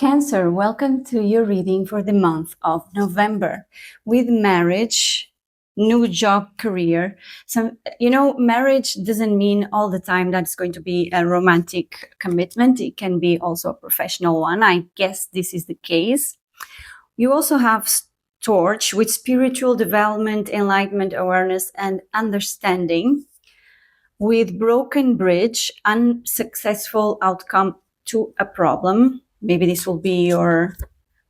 Cancer, welcome to your reading for the month of November with marriage, new job, career. Marriage doesn't mean all the time that it's going to be a romantic commitment. It can be also a professional one. I guess this is the case. You also have Torch with spiritual development, enlightenment, awareness, and understanding. With Broken Bridge, unsuccessful outcome to a problem. Maybe this will be your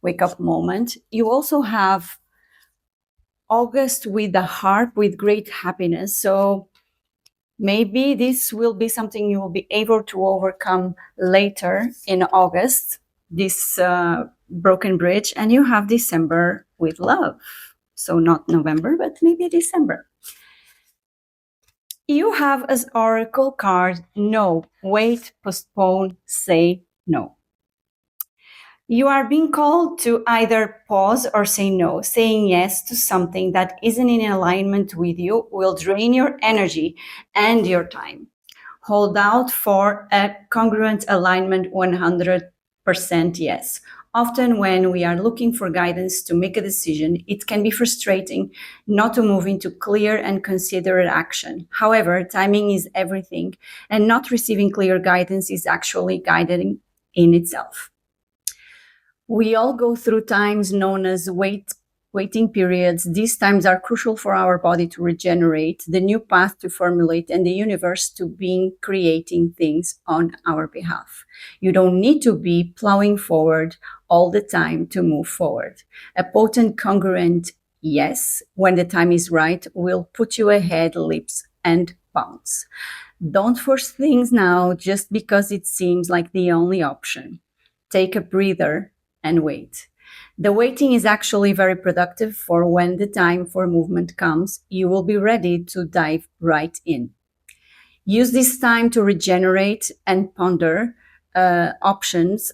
wake-up moment. You also have August with the Harp with great happiness. So maybe this will be something you will be able to overcome later in August, this Broken Bridge. And you have December with love. So not November, but maybe December. You have as oracle card, no, wait, postpone, say no. You are being called to either pause or say no. Saying yes to something that isn't in alignment with you will drain your energy and your time. Hold out for a congruent alignment 100% yes. Often when we are looking for guidance to make a decision, it can be frustrating not to move into clear and considerate action. However, timing is everything, and not receiving clear guidance is actually guiding in itself. We all go through times known as waiting periods. These times are crucial for our body to regenerate, the new path to formulate, and the universe to be creating things on our behalf. You don't need to be plowing forward all the time to move forward. A potent, congruent yes, when the time is right, will put you ahead, leaps and bounds. Don't force things now just because it seems like the only option. Take a breather and wait. The waiting is actually very productive, for when the time for movement comes, you will be ready to dive right in. Use this time to regenerate and ponder use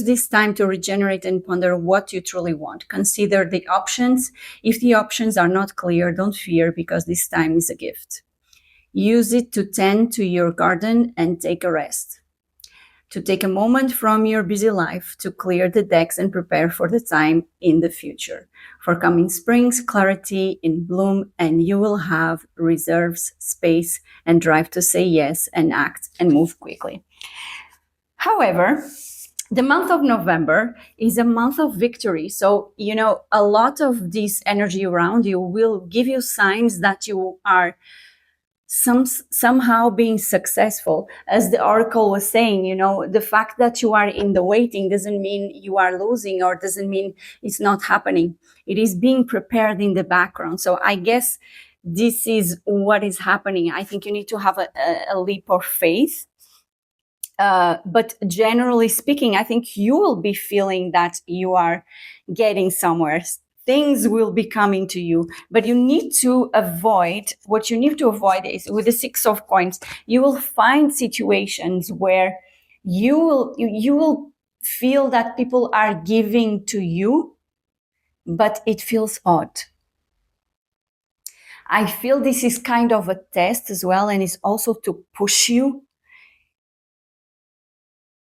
this time to regenerate and ponder what you truly want. Consider the options. If the options are not clear, don't fear, because this time is a gift. Use it to tend to your garden and take a rest. To take a moment from your busy life to clear the decks and prepare for the time in the future. For coming springs, clarity in bloom, and you will have reserves, space, and drive to say yes and act and move quickly. However, the month of November is a month of victory. So, a lot of this energy around you will give you signs that you are somehow being successful. As the oracle was saying, the fact that you are in the waiting doesn't mean you are losing, or doesn't mean it's not happening. It is being prepared in the background. So I guess this is what is happening. I think you need to have a leap of faith. But generally speaking, I think you will be feeling that you are getting somewhere. Things will be coming to you, but what you need to avoid is, with the Six of Coins, you will find situations where you will feel that people are giving to you, but it feels odd. I feel this is kind of a test as well, and it's also to push you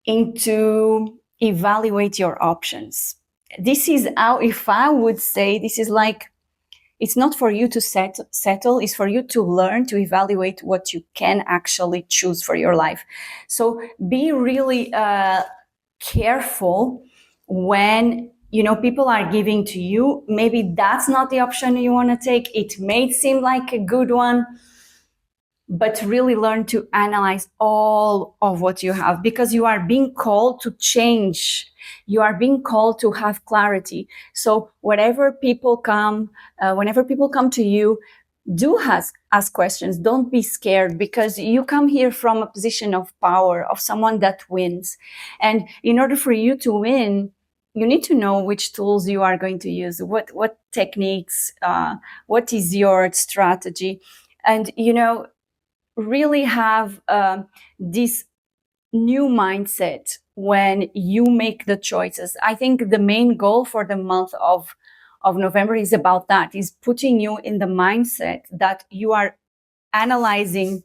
into evaluate your options. This is how, if I would say, this is like, it's not for you to settle, it's for you to learn to evaluate what you can actually choose for your life. So be really careful when, people are giving to you. Maybe that's not the option you want to take. It may seem like a good one, but really learn to analyze all of what you have, because you are being called to change. You are being called to have clarity. So whenever people come to you, do ask questions. Don't be scared, because you come here from a position of power, of someone that wins. And in order for you to win, you need to know which tools you are going to use, what techniques, what is your strategy. And, really have this new mindset when you make the choices. I think the main goal for the month of November is about that, is putting you in the mindset that you are analyzing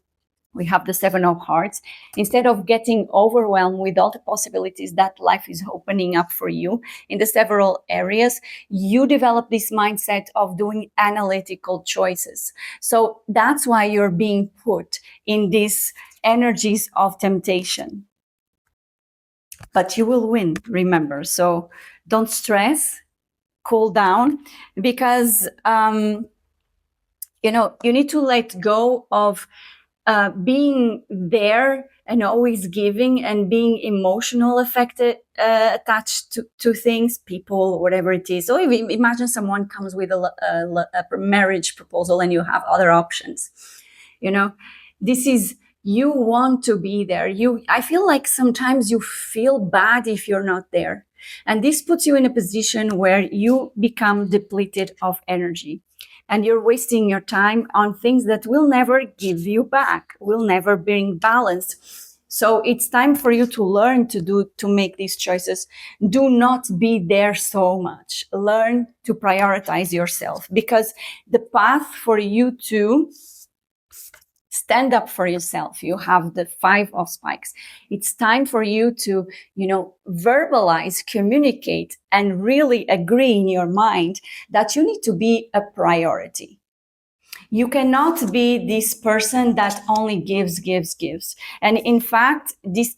we have the Seven of Hearts. Instead of getting overwhelmed with all the possibilities that life is opening up for you in the several areas, you develop this mindset of doing analytical choices. So that's why you're being put in these energies of temptation. But you will win, remember. So don't stress, cool down, because you need to let go of being there and always giving and being emotional affected, attached to things, people, whatever it is. So imagine someone comes with a marriage proposal and you have other options. This is, you want to be there. I feel like sometimes you feel bad if you're not there. And this puts you in a position where you become depleted of energy. And you're wasting your time on things that will never give you back, will never bring balance. So it's time for you to learn to make these choices. Do not be there so much. Learn to prioritize yourself, because the path for you to stand up for yourself, you have the Five of Spikes. It's time for you to, verbalize, communicate, and really agree in your mind that you need to be a priority. You cannot be this person that only gives. And in fact, this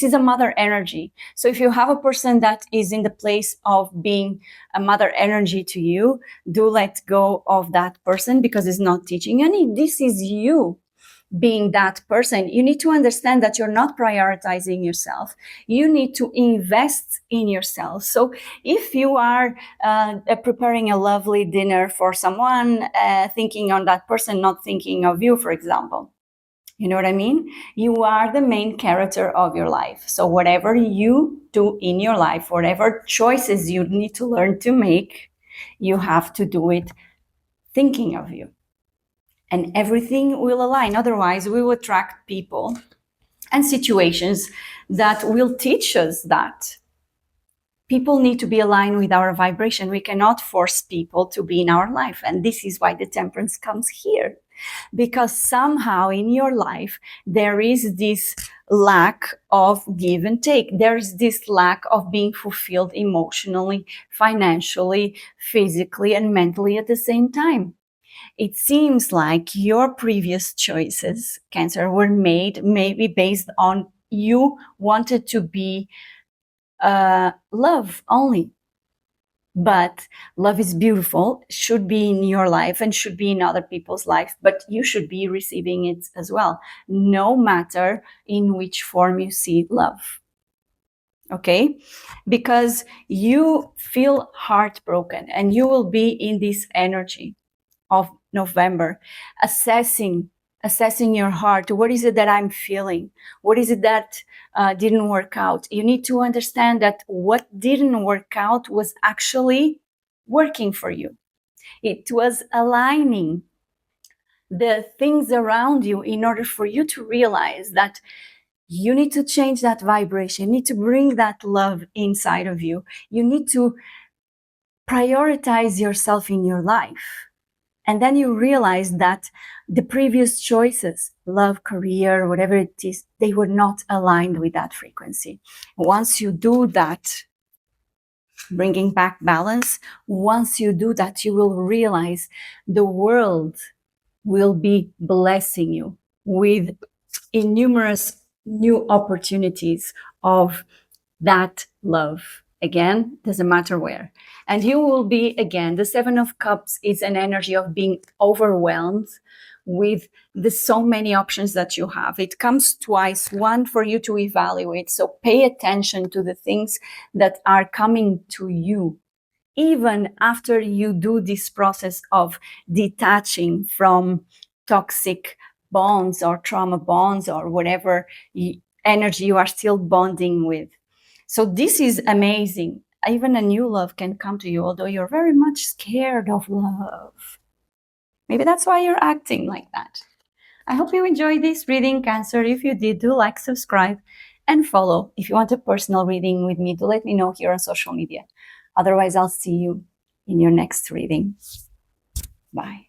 is a mother energy. So if you have a person that is in the place of being a mother energy to you, do let go of that person, because it's not teaching any. This is you being that person. You need to understand that you're not prioritizing yourself. You need to invest in yourself. So if you are preparing a lovely dinner for someone, thinking on that person, not thinking of you, for example, you know what I mean? You are the main character of your life. So whatever you do in your life, whatever choices you need to learn to make, you have to do it thinking of you. And everything will align. Otherwise, we will attract people and situations that will teach us that people need to be aligned with our vibration. We cannot force people to be in our life. And this is why the temperance comes here. Because somehow in your life, there is this lack of give and take. There's this lack of being fulfilled emotionally, financially, physically, and mentally at the same time. It seems like your previous choices, Cancer, were made maybe based on you wanted to be love only. But love is beautiful, should be in your life and should be in other people's life, but you should be receiving it as well, no matter in which form you see love. Okay? Because you feel heartbroken and you will be in this energy of November, assessing your heart. What is it that I'm feeling? What is it that didn't work out? You need to understand that what didn't work out was actually working for you. It was aligning the things around you in order for you to realize that you need to change that vibration. You need to bring that love inside of you. You need to prioritize yourself in your life. And then you realize that the previous choices, love, career, whatever it is, they were not aligned with that frequency. Once you do that, bringing back balance, once you do that, you will realize the world will be blessing you with innumerous new opportunities of that love. Again, doesn't matter where. And you will be, again, the Seven of Cups is an energy of being overwhelmed with the so many options that you have. It comes twice, one for you to evaluate. So pay attention to the things that are coming to you, even after you do this process of detaching from toxic bonds or trauma bonds or whatever energy you are still bonding with. So this is amazing. Even a new love can come to you, although you're very much scared of love. Maybe that's why you're acting like that. I hope you enjoyed this reading, Cancer. If you did, do like, subscribe, and follow. If you want a personal reading with me, do let me know here on social media. Otherwise, I'll see you in your next reading. Bye.